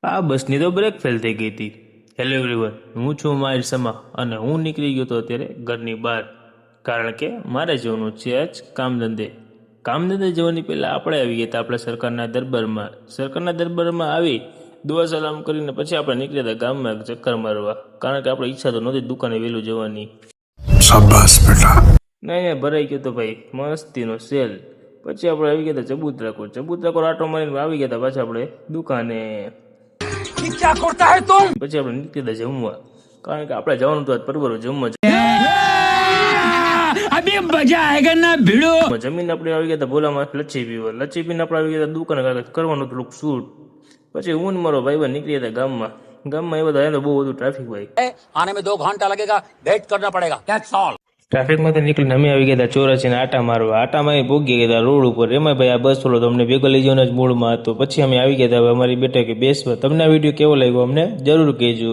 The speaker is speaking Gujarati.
આ બસની તો બ્રેક ફેલ થઈ ગઈ હતી. હેલો એવરીવન, હું છું માહિર સમા અને હું નીકળી ગયો હતો અત્યારે ઘરની બહાર, કારણ કે મારે જવાનું છે આજ કામધંધે જવાની પહેલાં આપણે આવી ગયા હતા આપણા સરકારના દરબારમાં આવી દુઆ સલામ કરીને પછી આપણે નીકળ્યા હતા ગામમાં એક ચક્કર મારવા, કારણ કે આપણે ઈચ્છા તો નહોતી દુકાને વહેલું જવાની. શાબાશ બેટા. નહીં ભરાઈ ગયો તો ભાઈ મસ્તીનો સેલ. પછી આપણે આવી ગયા હતા ચબૂતરાકોર આટો મારીને આવી ગયા હતા પાછા આપણે દુકાને. પછી આપણે નીકળ્યા જમવા, કારણ કે આપણે જવાનું હતું પરવરો જમવા. જમીન આપણે આવી ગયા હતા ભોલામાં લચ્છી પીવા. લચ્છી પીને આપણે આવી ગયા હતા દુકાને કરવાનું હતું શૂટ. પછી હું મારો ભાઈ નીકળ્યા હતા ગામમાં આવ્યા હતા બહુ બધું ટ્રાફિક ભાઈ. आने में 2 घंटा लगेगा, वेट करना पड़ेगा. That's all. ટ્રાફિકમાંથી નીકળીને અમે આવી ગયા હતા ચોરાસીને આટા મારવા. આટામાં ભોગી ગયા હતા રોડ ઉપર. એમાં ભાઈ આ બસ વાળો તમને ભેગો લઈ જવાનો જ મૂળમાં હતો. પછી અમે આવી ગયા હતા હવે અમારી બેઠકે બેસવા. તમને આ વિડીયો કેવો લાગ્યો અમને જરૂર કહેજો.